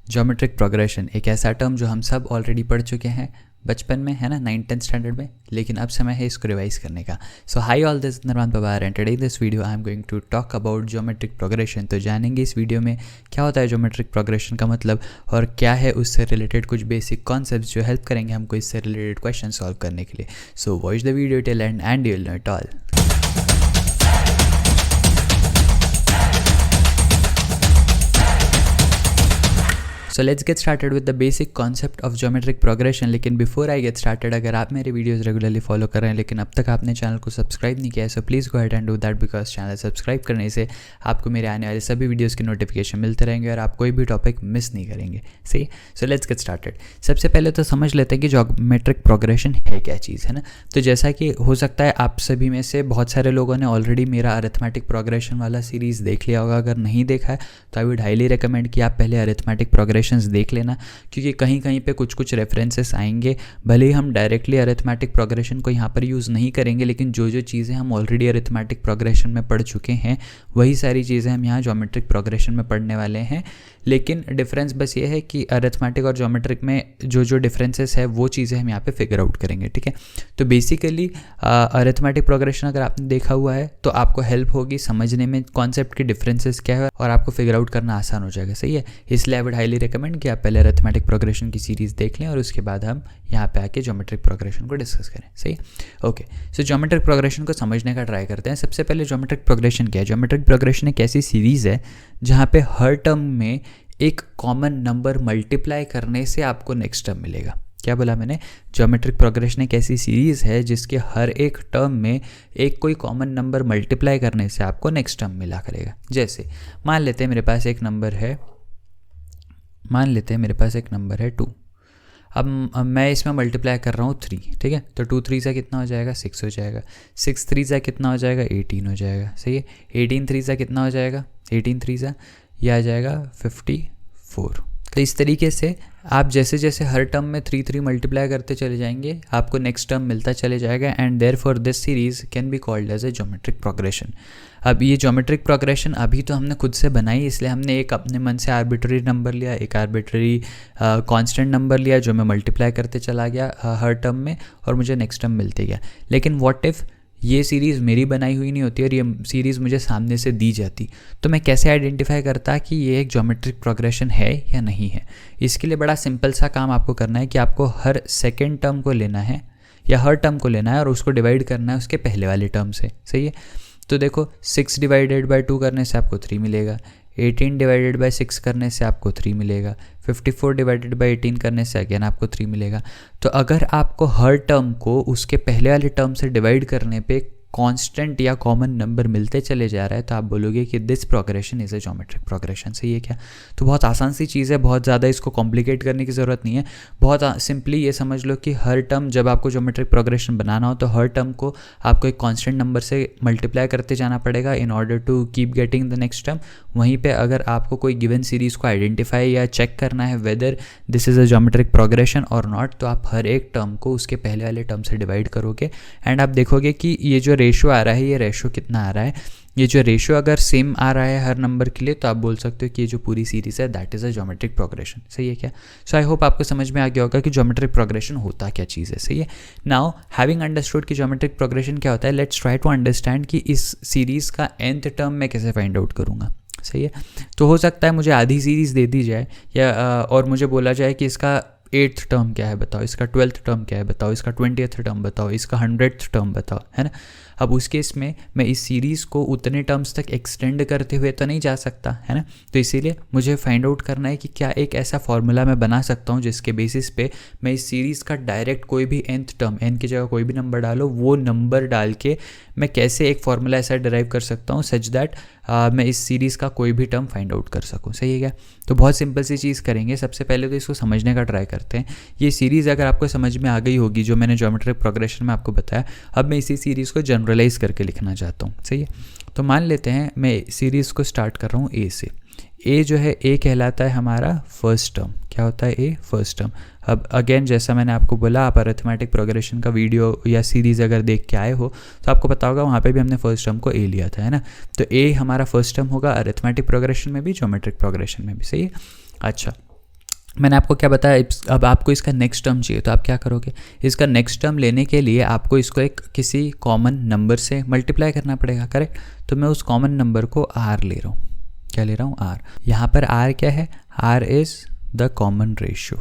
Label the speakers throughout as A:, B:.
A: Geometric progression एक ऐसा term जो हम सब ऑलरेडी पढ़ चुके हैं बचपन में, है ना, 9th-10th स्टैंडर्ड में, लेकिन अब समय है इसको रिवाइज करने का। सो high all, this Nirvan Pawar and today in this video I am going to talk about geometric progression. तो जानेंगे इस वीडियो में क्या होता है ज्योमेट्रिक प्रोग्रेशन का मतलब, और क्या है उससे रिलेटेड कुछ बेसिक कॉन्सेप्ट्स जो हेल्प करेंगे हमको इससे रिलेटेड क्वेश्चन सॉल्व करने के लिए। So watch the video till end you will know it all. So let's get started with the basic concept of geometric progression. लेकिन बिफोर आई गेट स्टार्टेड, अगर आप मेरे वीडियोस रेगुलरली फॉलो कर रहे हैं लेकिन अब तक आपने चैनल को सब्सक्राइब नहीं किया है, so please go ahead and do that, because channel subscribe करने से आपको मेरे आने वाले सभी वीडियोस की नोटिफिकेशन मिलते रहेंगे और आप कोई भी टॉपिक मिस नहीं करेंगे। सही, सो लेट्स गेट स्टार्टेड। सबसे पहले तो समझ लेते हैं कि ज्योमेट्रिक प्रोग्रेशन है क्या चीज़, है ना। तो जैसा कि हो सकता है आप सभी में से बहुत सारे लोगों ने ऑलरेडी मेरा अरिथमेटिक प्रोग्रेशन वाला सीरीज़ देख लिया होगा। अगर नहीं देखा है तो आई वुड हाईली रिकमेंड कि आप पहले अरिथमेटिक प्रोग्रेशंस देख लेना, क्योंकि कहीं कहीं पे कुछ कुछ रेफरेंसेस आएंगे। भले ही हम डायरेक्टली अरिथमेटिक प्रोग्रेशन को यहाँ पर यूज़ नहीं करेंगे, लेकिन जो जो चीज़ें हम ऑलरेडी अरिथमेटिक प्रोग्रेशन में पढ़ चुके हैं वही सारी चीज़ें हम यहाँ ज्योमेट्रिक प्रोग्रेशन में पढ़ने वाले हैं। लेकिन डिफरेंस बस ये है कि अरिथमेटिक और ज्योमेट्रिक में जो जो डिफरेंसेस है वो चीज़ें हम यहाँ पे फिगर आउट करेंगे, ठीक है। तो बेसिकली अरिथमेटिक प्रोग्रेशन अगर आपने देखा हुआ है तो आपको हेल्प होगी समझने में कॉन्सेप्ट के डिफरेंसेस क्या है, और आपको फिगर आउट करना आसान हो जाएगा। सही है, इसलिए आई वुड हाईली रिकमेंड कि आप पहले अरिथमेटिक प्रोग्रेशन की सीरीज़ देख लें और उसके बाद हम यहाँ पे आके ज्योमेट्रिक प्रोग्रेशन को डिस्कस करें। सही, ओके। सो ज्योमेट्रिक प्रोग्रेशन को समझने का ट्राई करते हैं। सबसे पहले ज्योमेट्रिक प्रोग्रेशन क्या है। ज्योमेट्रिक प्रोग्रेशन एक ऐसी सीरीज़ है जहाँ पे हर टर्म में एक कॉमन नंबर मल्टीप्लाई करने से आपको नेक्स्ट टर्म मिलेगा। क्या बोला मैंने? ज्योमेट्रिक प्रोग्रेशन एक ऐसी सीरीज़ है जिसके हर एक टर्म में एक कोई कॉमन नंबर मल्टीप्लाई करने से आपको नेक्स्ट टर्म मिला करेगा। जैसे मान लेते हैं मेरे पास एक नंबर है 2। अब मैं इसमें मल्टीप्लाई कर रहा हूँ 3, ठीक है। तो 2 3 से कितना हो जाएगा? 6 हो जाएगा। 6 3 से कितना हो जाएगा? 18 हो जाएगा। सही है। 18 3 से कितना हो जाएगा? 18 3 से यह आ जाएगा 54। तो इस तरीके से आप जैसे जैसे हर टर्म में 3 3 मल्टीप्लाई करते चले जाएंगे, आपको नेक्स्ट टर्म मिलता चले जाएगा, and therefore this series can be called as a geometric progression. अब ये ज्योमेट्रिक प्रोग्रेशन अभी तो हमने खुद से बनाई, इसलिए हमने एक अपने मन से आर्बिट्ररी नंबर लिया, एक आर्बिट्ररी कांस्टेंट नंबर लिया जो मैं मल्टीप्लाई करते चला गया हर टर्म में, और मुझे नेक्स्ट टर्म मिलते गया। लेकिन व्हाट इफ़ ये सीरीज़ मेरी बनाई हुई नहीं होती और ये सीरीज़ मुझे सामने से दी जाती, तो मैं कैसे आइडेंटिफाई करता कि ये एक ज्योमेट्रिक प्रोग्रेशन है या नहीं है। इसके लिए बड़ा सिंपल सा काम आपको करना है कि आपको हर सेकेंड टर्म को लेना है या हर टर्म को लेना है और उसको डिवाइड करना है उसके पहले वाले टर्म से। सही है। तो देखो 6 डिवाइडेड बाई 2 करने से आपको 3 मिलेगा, 18 डिवाइडेड बाई 6 करने से आपको 3 मिलेगा, 54 डिवाइडेड बाई 18 करने से अगेन आपको 3 मिलेगा। तो अगर आपको हर टर्म को उसके पहले वाले टर्म से डिवाइड करने पे कांस्टेंट या कॉमन नंबर मिलते चले जा रहा है तो आप बोलोगे कि this progression is a geometric progression. सही है क्या? तो बहुत आसान सी चीज़ है, बहुत ज़्यादा इसको कॉम्प्लिकेट करने की ज़रूरत नहीं है। बहुत सिंपली ये समझ लो कि हर टर्म जब आपको ज्योमेट्रिक प्रोग्रेशन बनाना हो तो हर टर्म को आपको एक कांस्टेंट नंबर से मल्टीप्लाई करते जाना पड़ेगा in order to keep getting the next term. वहीं पे अगर आपको कोई गिवन सीरीज़ को आइडेंटिफाई या चेक करना है whether this is a geometric progression or not, तो आप हर एक टर्म को उसके पहले वाले टर्म से डिवाइड करोगे, एंड आप देखोगे कि ये जो रेशो आ रहा है, ये रेशो कितना आ रहा है। ये जो रेशो अगर सेम आ रहा है हर नंबर के लिए तो आप बोल सकते हो कि ये जो पूरी सीरीज़ है that is a geometric progression. सही है क्या? सो आई होप आपको समझ में आ गया होगा कि ज्योमेट्रिक प्रोग्रेशन होता क्या चीज़ है। सही है। नाउ हैविंग अंडरस्टूड कि ज्योमेट्रिक प्रोग्रेशन क्या होता है, लेट्स ट्राई टू अंडरस्टैंड कि इस सीरीज़ का nth टर्म मैं कैसे फाइंड आउट करूँगा। सही है। तो हो सकता है मुझे आधी सीरीज़ दे दी जाए या और मुझे बोला जाए कि इसका 8th टर्म क्या है बताओ, इसका 12th टर्म क्या है बताओ, इसका 20th टर्म बताओ, इसका 100th टर्म बताओ, है ना। अब उस केस में मैं इस सीरीज़ को उतने टर्म्स तक एक्सटेंड करते हुए तो नहीं जा सकता, है ना। तो इसीलिए मुझे फाइंड आउट करना है कि क्या एक ऐसा फॉर्मूला मैं बना सकता हूँ जिसके बेसिस पे मैं इस सीरीज़ का डायरेक्ट कोई भी nth टर्म, n की जगह कोई भी नंबर डालो, वो नंबर डाल के मैं कैसे एक फॉर्मूला ऐसा डिराइव कर सकता हूँ सच दैट मैं इस सीरीज़ का कोई भी टर्म फाइंड आउट कर सकूँ। सही है क्या? तो बहुत सिंपल सी चीज़ करेंगे। सबसे पहले तो इसको समझने का ट्राई करते हैं। ये सीरीज़ अगर आपको समझ में आ गई होगी जो मैंने ज्योमेट्रिक प्रोग्रेशन में आपको बताया, अब मैं इसी सीरीज़ को जनरलाइज करके लिखना चाहता हूँ। सही है। तो मान लेते हैं मैं सीरीज़ को स्टार्ट कर रहा हूँ ए से। ए जो है ए कहलाता है हमारा फर्स्ट टर्म। क्या होता है? ए फर्स्ट टर्म। अब अगेन जैसा मैंने आपको बोला, आप अरिथमेटिक प्रोग्रेशन का वीडियो या सीरीज़ अगर देख के आए हो तो आपको पता होगा वहाँ पे भी हमने फर्स्ट टर्म को ए लिया था, है ना। तो ए हमारा फर्स्ट टर्म होगा अरिथमेटिक प्रोग्रेशन में भी, ज्योमेट्रिक प्रोग्रेशन में भी। सही है। अच्छा, मैंने आपको क्या बताया, अब आपको इसका नेक्स्ट टर्म चाहिए तो आप क्या करोगे, इसका नेक्स्ट टर्म लेने के लिए आपको इसको एक किसी कॉमन नंबर से मल्टीप्लाई करना पड़ेगा, करेक्ट। तो मैं उस कॉमन नंबर को आर ले रहा हूँ, क्या ले रहा हूँ, आर। यहाँ पर आर क्या है, R is the common ratio.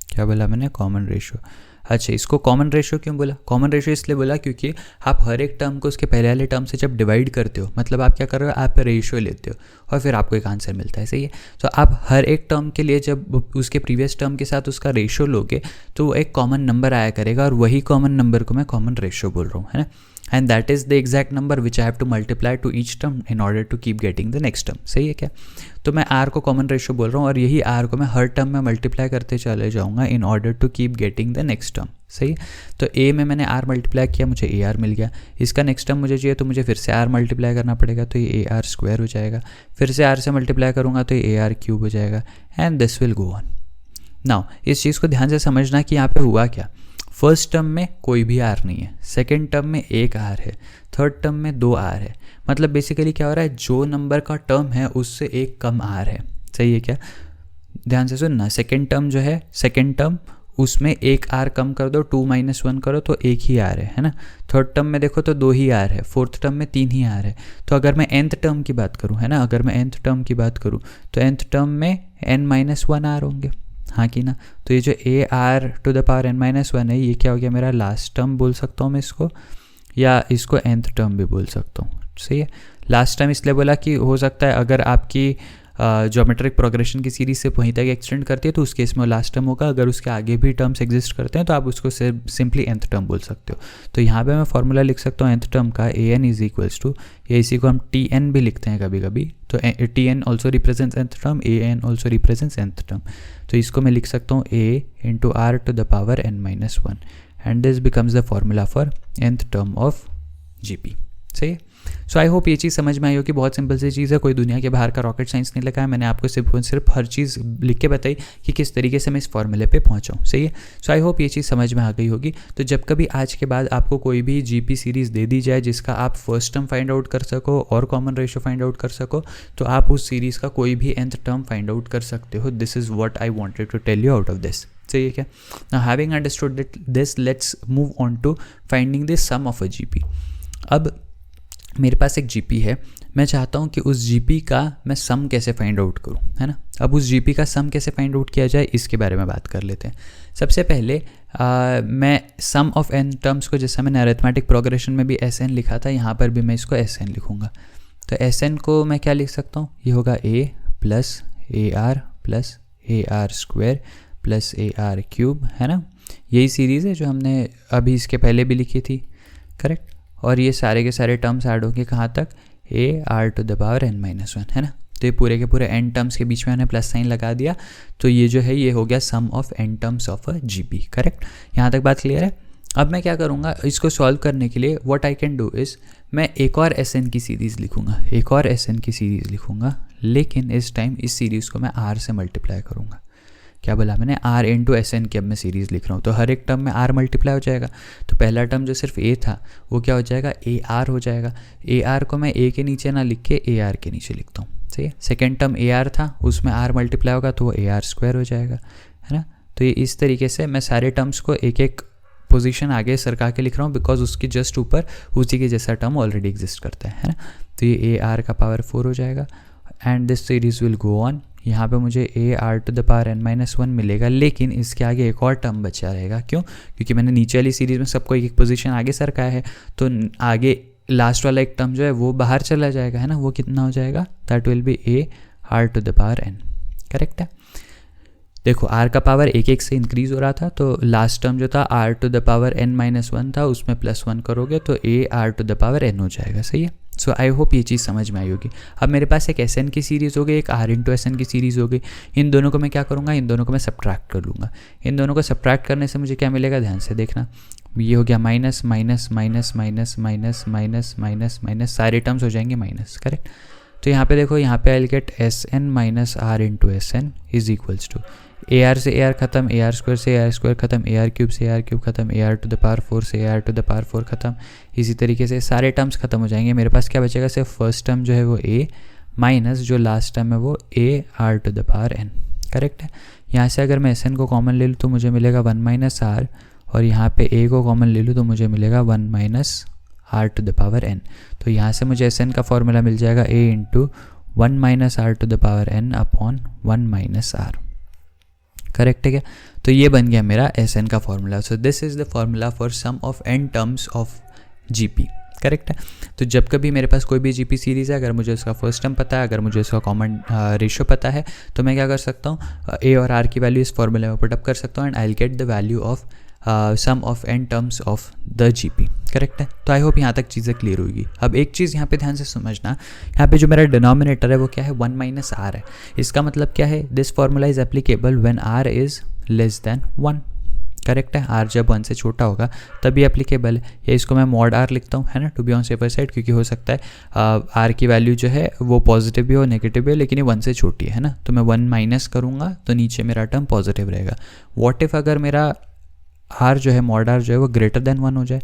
A: क्या बोला मैंने, कॉमन रेशियो। अच्छा, इसको कॉमन रेशियो क्यों बोला, कॉमन रेशियो इसलिए बोला क्योंकि आप हर एक टर्म को उसके पहले वाले टर्म से जब डिवाइड करते हो, मतलब आप क्या कर रहे हो, आप रेशियो लेते हो और फिर आपको एक आंसर मिलता है, सही है। तो आप हर एक टर्म के लिए जब उसके प्रीवियस टर्म के साथ उसका रेशियो लोगे तो वो एक कॉमन नंबर आया करेगा, और वही कॉमन नंबर को मैं कॉमन रेशियो बोल रहा हूँ, है ना। And that is the exact number which I have to multiply to each term in order to keep getting the next term, सही है क्या। तो मैं आर को कॉमन रेशियो बोल रहा हूँ और यही आर को मैं हर टर्म में मल्टीप्लाई करते चले जाऊँगा in order to keep getting the next term, सही है। तो ए में मैंने आर मल्टीप्लाई किया, मुझे ए आर मिल गया। इसका नेक्स्ट टर्म मुझे चाहिए तो मुझे फिर से आर मल्टीप्लाई करना पड़ेगा, तो ये ए आर स्क्वायर हो जाएगा। फिर से आर से मल्टीप्लाई करूँगा तो ये ए आर क्यूब हो जाएगा, and this will go on. Now इस चीज़ को ध्यान से समझना कि यहाँ पे हुआ क्या। फर्स्ट टर्म में कोई भी आर नहीं है, सेकेंड टर्म में एक आर है, थर्ड टर्म में 2 आर है। मतलब बेसिकली क्या हो रहा है, जो नंबर का टर्म है उससे एक कम आर है, सही है क्या। ध्यान से सुनना, सेकेंड टर्म जो है, सेकेंड टर्म उसमें एक आर कम कर दो, 2 - 1 करो तो एक ही आर है ना। थर्ड टर्म में देखो तो 2 ही आर है, फोर्थ टर्म में 3 ही आर है। तो अगर मैं nth टर्म की बात करूँ, है ना, अगर मैं nth टर्म की बात करूँ तो nth टर्म में n-1 आर होंगे, हाँ कि ना। तो ये जो A are to the power n-1 है, ये क्या हो गया मेरा लास्ट टर्म बोल सकता हूँ मैं इसको, या इसको nth टर्म भी बोल सकता हूँ, सही है। लास्ट टाइम इसलिए बोला कि हो सकता है अगर आपकी ज्योमेट्रिक प्रोग्रेशन की सीरीज से वहीं तक एक्सटेंड करती है तो उस केस में लास्ट टर्म होगा। अगर उसके आगे भी टर्म्स एग्जिस्ट करते हैं तो आप उसको सिंपली nth टर्म बोल सकते हो। तो यहाँ पे मैं फॉर्मूला लिख सकता हूँ nth टर्म का, an इज इक्वल्स टू, या इसी को हम tn भी लिखते हैं कभी कभी, तो tn also represents nth term, an also represents nth term. तो इसको मैं लिख सकता हूँ a into are to the power n-1, and this becomes the formula for nth term of GP, सही है। सो आई होप ये चीज़ समझ में आई हो कि बहुत सिंपल सी चीज़ है, कोई दुनिया के बाहर का रॉकेट साइंस नहीं लगा है। मैंने आपको सिर्फ हर चीज़ लिख के बताई कि किस तरीके से मैं इस फॉर्मूले पे पहुंचा हूँ, सही है। सो आई होप ये चीज़ समझ में आ गई होगी। तो जब कभी आज के बाद आपको कोई भी जीपी सीरीज़ दे दी जाए जिसका आप फर्स्ट टर्म फाइंड आउट कर सको और कॉमन रेशियो फाइंड आउट कर सको, तो आप उस सीरीज़ का कोई भी nth टर्म फाइंड आउट कर सकते हो। This is what I wanted to tell you out of this, सही है क्या। Now having understood this, let's move on to finding the sum of a GP. अब मेरे पास एक जीपी है, मैं चाहता हूँ कि उस जीपी का मैं सम कैसे फाइंड आउट करूँ, है ना। अब उस जीपी का सम कैसे फाइंड आउट किया जाए इसके बारे में बात कर लेते हैं। सबसे पहले मैं सम ऑफ n टर्म्स को, जैसा मैंने अरिथमेटिक प्रोग्रेशन में भी Sn लिखा था, यहाँ पर भी मैं इसको Sn लिखूँगा। तो Sn को मैं क्या लिख सकता हूँ, ये होगा a plus A R plus A R square plus A r cube, है ना। यही सीरीज़ है जो हमने अभी इसके पहले भी लिखी थी, करेक्ट। और ये सारे के सारे टर्म्स ऐड होंगे कहाँ तक, A are to the power n-1, है ना। तो ये पूरे के पूरे n टर्म्स के बीच में मैंने प्लस साइन लगा दिया, तो ये जो है ये हो गया sum of n terms of a GP, correct. यहाँ तक बात क्लियर है। अब मैं क्या करूँगा, इसको सॉल्व करने के लिए what I can do is, मैं एक और Sn की सीरीज़ लिखूँगा, एक और Sn की सीरीज़ लिखूँगा, लेकिन इस टाइम इस सीरीज़ को मैं r से मल्टीप्लाई करूँगा। क्या बोला मैंने, r इंटू Sn की अब मैं सीरीज़ लिख रहा हूँ, तो हर एक टर्म में r मल्टीप्लाई हो जाएगा। तो पहला टर्म जो सिर्फ a था वो क्या हो जाएगा, ए आर हो जाएगा। ए आर को मैं a के नीचे ना लिख के ए आर के नीचे लिखता हूँ, सही है। सेकेंड टर्म ए आर था, उसमें r मल्टीप्लाई होगा तो वो ए आर स्क्वायर हो जाएगा, है ना। तो ये इस तरीके से मैं सारे टर्म्स को एक एक पोजीशन आगे सरका के लिख रहा हूँ, बिकॉज उसकी जस्ट ऊपर उसी के जैसा टर्म ऑलरेडी एग्जिस्ट करता है ना। तो ये ए आर का पावर 4 हो जाएगा, and this series will go on. यहाँ पे मुझे A are to the power n-1 मिलेगा, लेकिन इसके आगे एक और टर्म बचा रहेगा। क्यों, क्योंकि मैंने नीचे वाली सीरीज़ में सबको एक एक पोजीशन आगे सरकाया है, तो आगे लास्ट वाला एक टर्म जो है वो बाहर चला जाएगा, है ना। वो कितना हो जाएगा, that will be a are to the power n, correct है। देखो r का पावर एक एक से इंक्रीज़ हो रहा था, तो लास्ट टर्म जो था r to the power n-1 था, उसमें +1 करोगे तो a r to the power n हो जाएगा, सही है। सो आई होप ये चीज़ समझ में आई होगी। अब मेरे पास एक Sn की सीरीज़ हो गई, एक r इंटू Sn की सीरीज़ हो गई। इन दोनों को मैं क्या करूँगा, इन दोनों को मैं सब्ट्रैक्ट कर लूँगा। इन दोनों को सब्ट्रैक्ट करने से मुझे क्या मिलेगा, ध्यान से देखना। ये हो गया minus minus minus minus minus minus minus minus, सारे टर्म्स हो जाएंगे माइनस, करेक्ट। तो यहाँ पे देखो, यहाँ पे I will get Sn minus r into Sn is equals to a r से ए आर खत्म, ए आर स्क्वायर से ए आर स्क्वायर खत्म, ए आर क्यूब से ए आर क्यूब खत्म, a are to the power 4 से a are to the power 4 खत्म। इसी तरीके से सारे टर्म्स खत्म हो जाएंगे। मेरे पास क्या बचेगा, सिर्फ फर्स्ट टर्म जो है वो a माइनस जो लास्ट टर्म है वो a are to the power n, correct है। यहाँ से अगर मैं एस एन को कॉमन ले लूँ तो मुझे मिलेगा 1 माइनस आर, और यहाँ पे ए को कॉमन ले लूँ तो मुझे मिलेगा 1 minus r to the power n. तो यहाँ से मुझे एस एन का फॉर्मूला मिल जाएगा a into 1 minus r to the power n upon 1 minus r. Correct है क्या? तो ये बन गया मेरा एस एन का formula. So this is the formula for sum of n terms of GP. Correct है। तो जब कभी मेरे पास कोई भी जीपी सीरीज़ है, अगर मुझे उसका फर्स्ट टर्म पता है, अगर मुझे उसका कॉमन रेशियो पता है, तो मैं क्या कर सकता हूँ, ए और आर की वैल्यू इस फॉर्मूले में पुटअप कर सकता हूँ and I will get the value of sum of n terms of the GP. Correct है। तो आई होप यहाँ तक चीज़ें क्लियर होगी। अब एक चीज़ यहाँ पे ध्यान से समझना, यहाँ पे जो मेरा डिनोमिनेटर है वो क्या है, 1 माइनस आर है। इसका मतलब क्या है, this formula is applicable when r is less than 1। Correct है। आर जब 1 से छोटा होगा तभी एप्लीकेबल है। या इसको मैं मॉड आर लिखता हूँ, है ना, to be on safer side, क्योंकि हो सकता है आर की वैल्यू जो है वो पॉजिटिव भी हो, नेगेटिव भी हो, लेकिन ये 1 से छोटी है ना, तो मैं 1 माइनस करूँगा तो नीचे मेरा टर्म पॉजिटिव रहेगा। वॉट इफ़ अगर मेरा आर जो है, मॉड आर जो है वो ग्रेटर देन 1 हो जाए,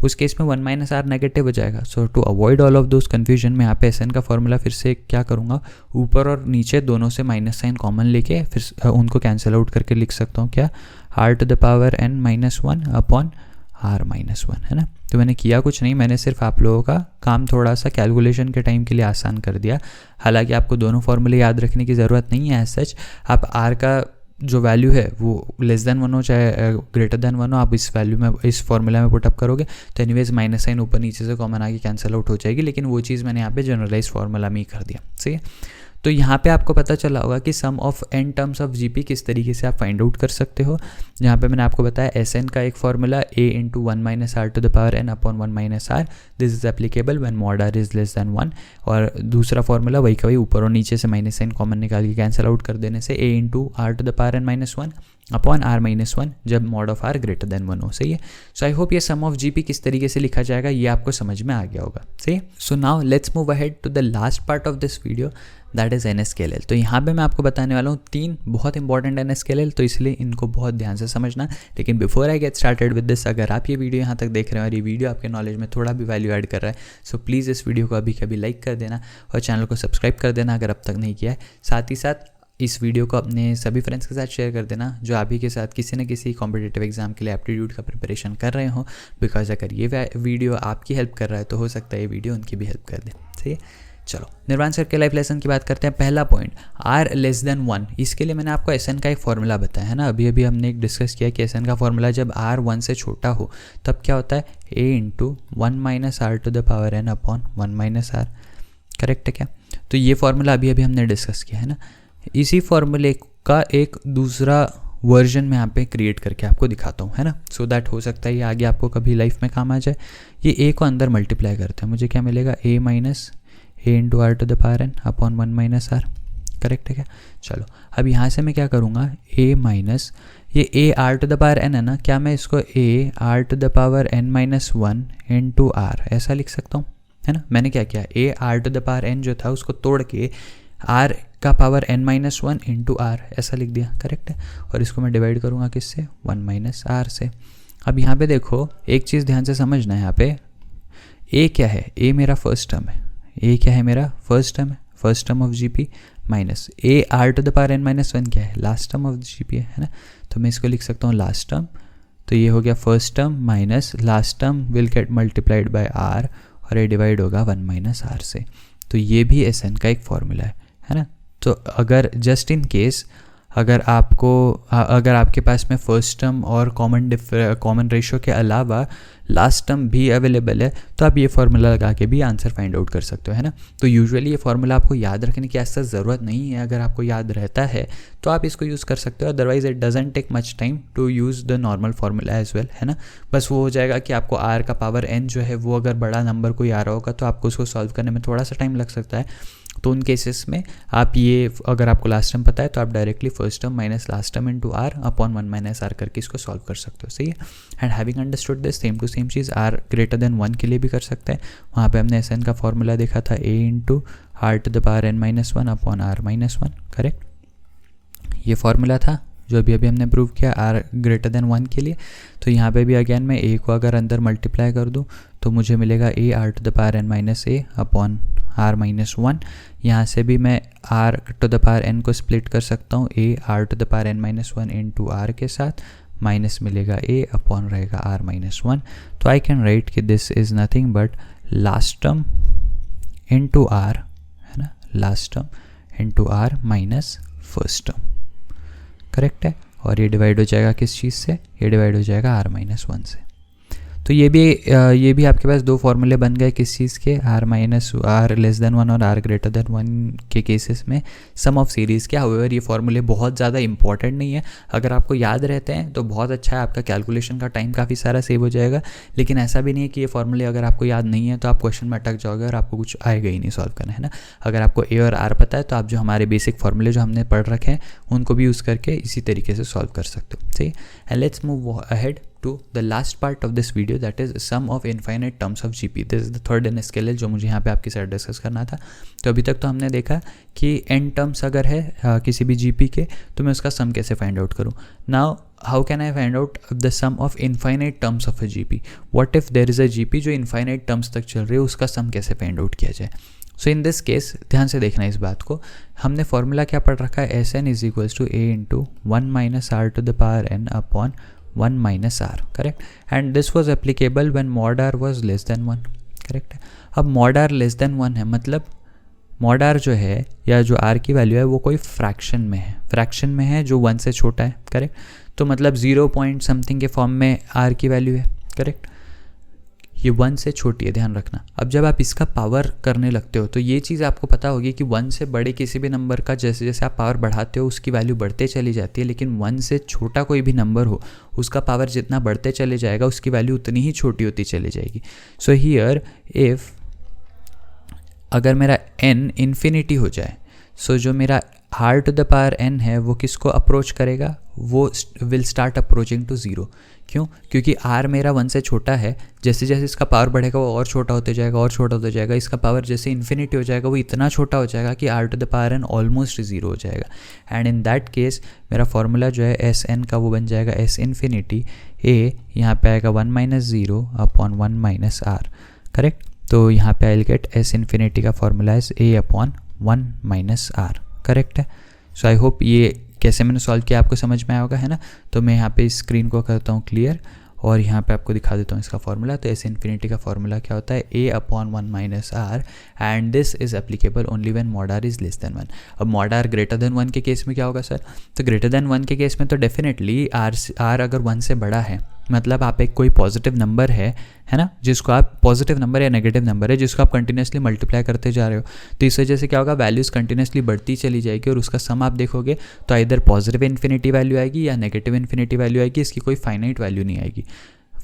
A: उस केस में 1 माइनस आर नेगेटिव हो जाएगा। So to avoid all of those confusion मैं यहाँ पे एस एन का फॉर्मूला फिर से क्या करूँगा, ऊपर और नीचे दोनों से माइनस साइन कॉमन लेके फिर उनको कैंसिल आउट करके लिख सकता हूँ क्या, r to the power n minus 1 upon r minus 1, है ना। तो मैंने किया कुछ नहीं, मैंने सिर्फ आप लोगों का काम थोड़ा सा कैलकुलेशन के टाइम के लिए आसान कर दिया। हालांकि आपको दोनों फॉर्मूले याद रखने की ज़रूरत नहीं है एज सच। आप आर का जो वैल्यू है वो लेस देन 1 हो चाहे ग्रेटर देन 1 हो, आप इस वैल्यू में, इस फॉर्मूला में पुटअप करोगे तो एनीवेज माइनस साइन ऊपर नीचे से कॉमन आके कैंसिल आउट हो जाएगी। लेकिन वो चीज़ मैंने यहाँ पे जनरलाइज फार्मूला में ही कर दिया। सही है। तो यहाँ पे आपको पता चला होगा कि sum of n terms of GP किस तरीके से आप फाइंड आउट कर सकते हो। जहाँ पे मैंने आपको बताया एस एन का एक formula a into 1 minus r to the power n upon 1 minus r, this is applicable when mod r is less than 1। और दूसरा फॉर्मूला वही का वही, ऊपर और नीचे से माइनस साइन कॉमन निकाल के कैंसिल आउट कर देने से a into are to the power n minus 1 upon r minus 1 जब mod of r greater than 1 हो। सही है। सो आई होप ये सम ऑफ जीपी किस तरीके से लिखा जाएगा ये आपको समझ में आ गया होगा। सही है। So now let's move ahead to the last part of this video, that is NSKLL। तो यहाँ पे मैं आपको बताने वाला हूँ 3 बहुत इंपॉर्टेंट NSKLL, तो इसलिए इनको बहुत ध्यान से समझना। लेकिन before I get started with this, अगर आप ये वीडियो यहाँ तक देख रहे हैं और ये वीडियो आपके नॉलेज में थोड़ा भी वैल्यू ऐड कर रहा है, सो प्लीज़ इस वीडियो को अभी कभी लाइक कर देना और चैनल को सब्सक्राइब कर देना अगर अब तक नहीं किया है। साथ ही साथ इस वीडियो को अपने सभी फ्रेंड्स के साथ शेयर कर देना जो आप ही के साथ किसी न किसी कॉम्पिटिटिव एग्जाम के लिए एप्टीट्यूड का प्रिपरेशन कर रहे हो, बिकॉज अगर ये वीडियो आपकी हेल्प कर रहा है तो हो सकता है ये वीडियो उनकी भी हेल्प कर दे। सही है। चलो निर्वाण सर के लाइफ लेसन की बात करते हैं। पहला पॉइंट, आर लेस देन 1। इसके लिए मैंने आपको एस एन का एक फॉर्मूला बताया है ना, अभी हमने एक डिस्कस किया कि एस एन का फॉर्मूला जब आर 1 से छोटा हो तब क्या होता है, a into 1 minus r to the power n upon 1 minus r. Correct है क्या? तो ये फॉर्मूला अभी हमने डिस्कस किया है ना। इसी फॉर्मूले का एक दूसरा वर्जन में यहाँ पे क्रिएट करके आपको दिखाता हूँ, है ना, सो दैट हो सकता है ये आगे आपको कभी लाइफ में काम आ जाए। ये ए को अंदर मल्टीप्लाई करते हैं, मुझे क्या मिलेगा, a minus a into are to the power n upon 1 minus r. Correct है क्या? चलो अब यहाँ से मैं क्या करूँगा, ए माइनस ये a are to the power n है ना, क्या मैं इसको a are to the power n minus 1 into r ऐसा लिख सकता हूँ, है ना। मैंने क्या किया, a are to the power n जो था उसको तोड़ के आर का power n minus 1 into r ऐसा लिख दिया। करेक्ट है। और इसको मैं डिवाइड करूँगा किससे, 1 माइनस आर से। अब यहाँ पे देखो एक चीज़ ध्यान से समझना है, यहाँ पे ए क्या है, ए मेरा फर्स्ट टर्म है, ए क्या है मेरा फर्स्ट टर्म है, first term of GP, minus a are to the power n minus 1 क्या है, लास्ट टर्म ऑफ जीपी है ना। तो मैं इसको लिख सकता हूँ लास्ट टर्म, तो ये हो गया first term minus last term will get multiplied by r और ये डिवाइड होगा 1 माइनस आर से। तो ये भी एस एन का एक फॉर्मूला है ना। तो अगर जस्ट इन केस अगर आपके पास में फर्स्ट टर्म और कॉमन रेशियो के अलावा लास्ट टर्म भी अवेलेबल है तो आप ये फार्मूला लगा के भी आंसर फाइंड आउट कर सकते हो, है ना। तो यूजुअली ये फार्मूला आपको याद रखने की ऐसा ज़रूरत नहीं है, अगर आपको याद रहता है तो आप इसको यूज़ कर सकते हो, otherwise it doesn't take much time to use the normal formula as well, है ना। बस वो हो जाएगा कि आपको आर का पावर एन जो है वो अगर बड़ा नंबर कोई आ रहा होगा तो आपको उसको सॉल्व करने में थोड़ा सा टाइम लग सकता है। तो उन केसेस में आप ये, अगर आपको लास्ट टर्म पता है तो आप directly first term minus last term into r upon 1 minus r करके इसको सॉल्व कर सकते हो। सही है। And having understood this, same to same चीज़ आर ग्रेटर देन 1 के लिए भी कर सकते हैं। वहाँ पे हमने एस एन का फॉर्मूला देखा था, a into are to the power n minus 1 upon r minus 1। Correct, ये फॉर्मूला था जो अभी हमने प्रूव किया आर ग्रेटर देन 1 के लिए। तो यहाँ पे भी अगेन मैं ए को अगर अंदर मल्टीप्लाई कर दूँ तो मुझे मिलेगा a are to the power n minus a upon r minus 1, यहाँ से भी मैं r to the power n को स्प्लिट कर सकता हूँ a r to the power n minus 1 into r के साथ, माइनस मिलेगा a अपॉन रहेगा r माइनस 1. तो आई कैन राइट कि this is nothing but last term into r, है ना, last term into r minus first term. Correct है. और ये डिवाइड हो जाएगा किस चीज़ से, ये डिवाइड हो जाएगा r माइनस 1 से. तो ये भी आपके पास दो फॉर्मूले बन गए किस चीज़ के, r लेस देन 1 और r ग्रेटर देन 1 के केसेस में सम ऑफ सीरीज़ के. हाउएवर ये फॉर्मूले बहुत ज़्यादा इंपॉर्टेंट नहीं है, अगर आपको याद रहते हैं तो बहुत अच्छा है, आपका कैलकुलेशन का टाइम काफ़ी सारा सेव हो जाएगा. लेकिन ऐसा भी नहीं है कि ये फॉर्मूले अगर आपको याद नहीं है तो आप क्वेश्चन में अटक जाओगे और आपको कुछ आएगा ही नहीं सॉल्व करना, है ना. अगर आपको a और r पता है तो आप जो हमारे बेसिक फॉर्मूले जो हमने पढ़ रखे हैं उनको भी यूज़ करके इसी तरीके से सॉल्व कर सकते हो. सही. And let's move ahead to the last part of this video, that is sum of infinite terms of GP. this is the third n scalar जो मुझे यहाँ पे आपके साथ डिस्कस करना था. तो अभी तक तो हमने देखा कि n टर्म्स अगर है किसी भी GP के तो मैं उसका सम कैसे फाइंड आउट करूँ. Now how can I find out the sum of infinite terms of a GP. What if there is a GP जो इनफाइनाइट टर्म्स तक चल रही है, उसका सम कैसे फाइंड आउट किया जाए. सो इन दिस केस ध्यान से देखना इस बात को, हमने फॉर्मूला क्या पढ़ रखा है, S n is equals to a into 1 minus r to the power n upon 1 minus r. correct. and this was applicable when mod r was less than 1. correct. अब mod r less than 1 है, मतलब mod r जो है या जो r की value है वो कोई फ्रैक्शन में है जो 1 से छोटा है. करेक्ट. तो मतलब 0 पॉइंट समथिंग के फॉर्म में r की वैल्यू है. करेक्ट. ये 1 से छोटी है, ध्यान रखना. अब जब आप इसका पावर करने लगते हो तो ये चीज़ आपको पता होगी कि 1 से बड़े किसी भी नंबर का जैसे जैसे आप पावर बढ़ाते हो उसकी वैल्यू बढ़ते चली जाती है, लेकिन 1 से छोटा कोई भी नंबर हो उसका पावर जितना बढ़ते चले जाएगा उसकी वैल्यू उतनी ही छोटी होती चली जाएगी. सो हियर इफ़ अगर मेरा n इन्फिनिटी हो जाए, सो जो मेरा r to the power n है वो किसको अप्रोच करेगा, वो विल स्टार्ट अप्रोचिंग टू 0. क्यों? क्योंकि r मेरा 1 से छोटा है, जैसे जैसे इसका पावर बढ़ेगा वो और छोटा होते जाएगा और छोटा होते जाएगा. इसका पावर जैसे इन्फिनिटी हो जाएगा वो इतना छोटा हो जाएगा कि r to the power n almost 0 हो जाएगा. एंड इन दैट केस मेरा फॉर्मूला जो है एस एन का वो बन जाएगा एस इन्फिनिटी a, यहाँ पे आएगा 1 minus 0 upon 1 minus r. Correct. तो यहाँ पे I will get S infinity का formula is a upon 1 minus r. Correct है. सो आई होप ये कैसे मैंने सॉल्व किया आपको समझ में आया होगा, है ना. तो मैं यहाँ पे इस स्क्रीन को करता हूँ क्लियर और यहाँ पे आपको दिखा देता हूँ इसका फॉर्मूला. तो एस इन्फिनिटी का फॉर्मूला क्या होता है, a upon 1 minus r, and this is applicable only when mod r is less than 1. अब मॉड आर ग्रेटर देन 1 के केस में क्या होगा सर, तो ग्रेटर देन 1 के केस में तो डेफिनेटली आर अगर 1 से बड़ा है, मतलब आप एक कोई पॉजिटिव नंबर है ना, जिसको आप पॉजिटिव नंबर या नेगेटिव नंबर है जिसको आप कंटिन्यूसली मल्टीप्लाई करते जा रहे हो, तो इस वजह से क्या होगा, वैल्यूज़ कंटिन्यूसली बढ़ती चली जाएगी और उसका सम आप देखोगे तो इधर पॉजिटिव इन्फिनिटी वैल्यू आएगी या नेगेटिव इन्फिनिटी वैल्यू आएगी. इसकी कोई फाइनाइट वैल्यू नहीं आएगी.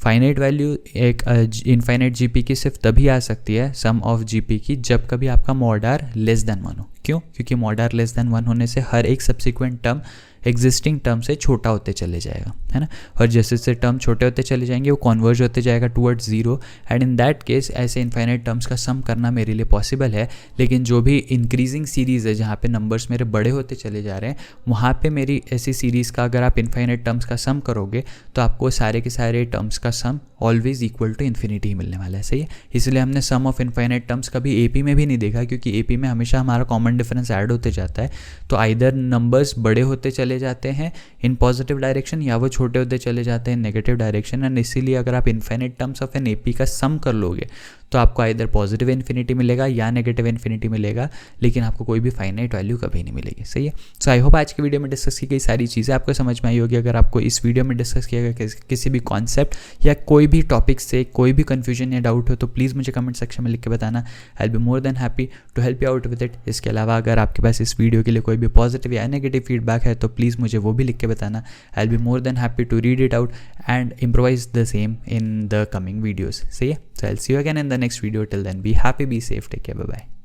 A: फाइनाइट वैल्यू एक इनफाइनाइट जीपी की सिर्फ तभी आ सकती है सम ऑफ जीपी की जब कभी आपका मॉड आर लेस देन 1 हो. क्यों? क्योंकि मॉड आर लेस देन 1 होने से हर एक सब्सिक्वेंट टर्म एग्जिस्टिंग टर्म से छोटा होते चले जाएगा, है ना. और जैसे जैसे टर्म छोटे होते चले जाएंगे वो कॉन्वर्ज होते जाएगा towards 0. And in that case ऐसे इनफाइनाइट टर्म्स का सम करना मेरे लिए पॉसिबल है. लेकिन जो भी इंक्रीजिंग सीरीज़ है जहाँ पे नंबर्स मेरे बड़े होते चले जा रहे हैं, वहाँ पे मेरी ऐसी सीरीज़ का अगर आप इनफाइनाइट टर्म्स का सम करोगे तो आपको सारे के सारे टर्म्स का सम ऑलवेज इक्वल टू इन्फिनिटी ही मिलने वाला है. सही है. इसलिए हमने सम ऑफ इनफाइनाइट टर्म्स कभी एपी में भी नहीं देखा, क्योंकि एपी में हमेशा हमारा कॉमन डिफरेंस ऐड होते जाता है. तो आइदर नंबर्स बड़े होते चले जाते हैं इन पॉजिटिव डायरेक्शन या वो छोटे होते चले जाते हैं नेगेटिव डायरेक्शन. एंड इसीलिए अगर आप infinite terms of an AP का सम कर लोगे तो आपको आइदर पॉजिटिव इन्फिनिटी मिलेगा या नेगेटिव इन्फिनिटी मिलेगा, लेकिन आपको कोई भी फाइनाइट वैल्यू कभी नहीं मिलेगी. सही है. सो आई होप आज की वीडियो में डिस्कस की गई सारी चीज़ें आपको समझ में आई होगी. अगर आपको इस वीडियो में डिस्कस किया गया किसी भी कॉन्सेप्ट या कोई भी टॉपिक से कोई भी कन्फ्यूजन या डाउट हो तो प्लीज़ मुझे कमेंट सेक्शन में लिख के बताना. I will be more than happy to help you out with it. इसके अलावा अगर आपके पास इस वीडियो के लिए कोई भी पॉजिटिव या नेगेटिव फीडबैक है तो प्लीज़ मुझे वो भी लिख के बताना. I will be more than happy to read it out and improvise the same in the coming videos. So yeah, so I'll see you again in the next video. Till then, be happy, be safe, take care, bye bye.